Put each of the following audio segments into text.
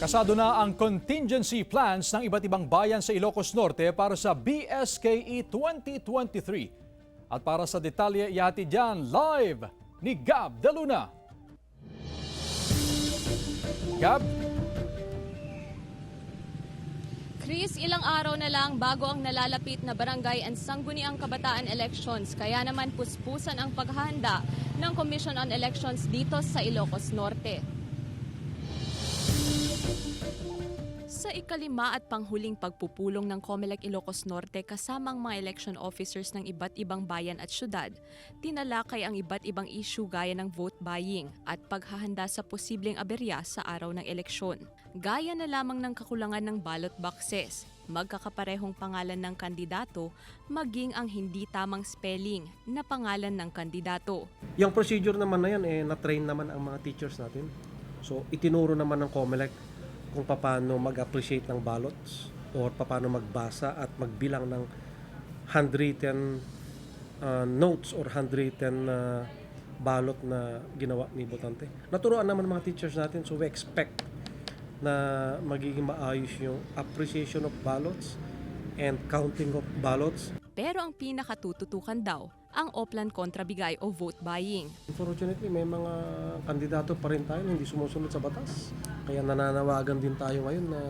Kasado na ang contingency plans ng iba't ibang bayan sa Ilocos Norte para sa BSKE 2023. At para sa detalye, ihatid yan live ni Gab De Luna. Gab? Chris, ilang araw na lang bago ang nalalapit na barangay and sangguniang kabataan elections, kaya naman puspusan ang paghahanda ng Commission on Elections dito sa Ilocos Norte. Sa ikalima at panghuling pagpupulong ng COMELEC Ilocos Norte kasama ang mga election officers ng iba't ibang bayan at syudad, tinalakay ang iba't ibang issue gaya ng vote buying at paghahanda sa posibleng aberya sa araw ng eleksyon. Gaya na lamang ng kakulangan ng ballot boxes, magkakaparehong pangalan ng kandidato, maging ang hindi tamang spelling na pangalan ng kandidato. Yung procedure naman na yan, na-train naman ang mga teachers natin. So, itinuro naman ng COMELEC kung paano mag-appreciate ng ballots or paano magbasa at magbilang ng handwritten notes or handwritten ballot na ginawa ni botante. Naturoan naman ng mga teachers natin, so we expect na magiging maayos yung appreciation of ballots and counting of ballots. Pero ang pinakatututukan daw, ang Oplan kontrabigay o vote buying. Unfortunately, may mga kandidato pa rin tayo na hindi sumusunod sa batas. Kaya nananawagan din tayo ngayon na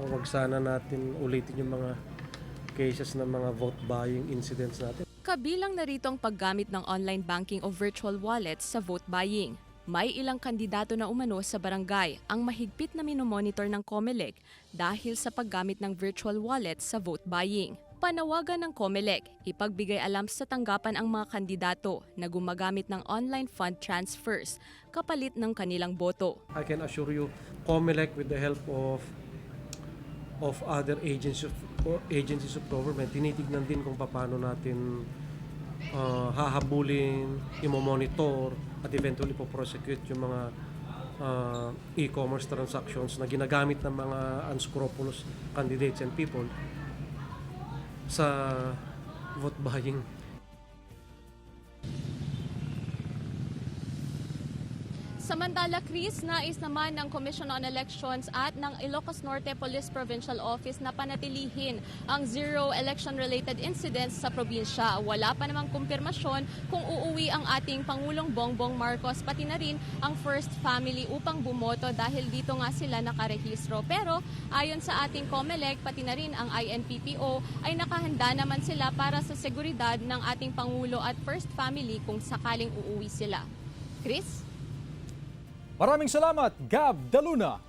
wag sana natin ulitin yung mga cases ng mga vote buying incidents natin. Kabilang na rito ang paggamit ng online banking o virtual wallets sa vote buying. May ilang kandidato na umano sa barangay ang mahigpit na minomonitor ng COMELEC dahil sa paggamit ng virtual wallets sa vote buying. Panawagan ng COMELEC, ipagbigay alam sa tanggapan ang mga kandidato na gumagamit ng online fund transfers kapalit ng kanilang boto. I can assure you, COMELEC with the help of other agencies of government, tinitignan din kung paano natin hahabulin, imomonitor at eventually po-prosecute yung mga e-commerce transactions na ginagamit ng mga unscrupulous candidates and people sa vote buying. Samantala, Chris, nais naman ng Commission on Elections at ng Ilocos Norte Police Provincial Office na panatilihin ang zero election-related incidents sa probinsya. Wala pa namang kumpirmasyon kung uuwi ang ating Pangulong Bongbong Marcos, pati na rin ang First Family upang bumoto dahil dito nga sila nakarehistro. Pero ayon sa ating COMELEC, pati na rin ang INPPO, ay nakahanda naman sila para sa seguridad ng ating Pangulo at First Family kung sakaling uuwi sila. Chris? Maraming salamat, Gab De Luna.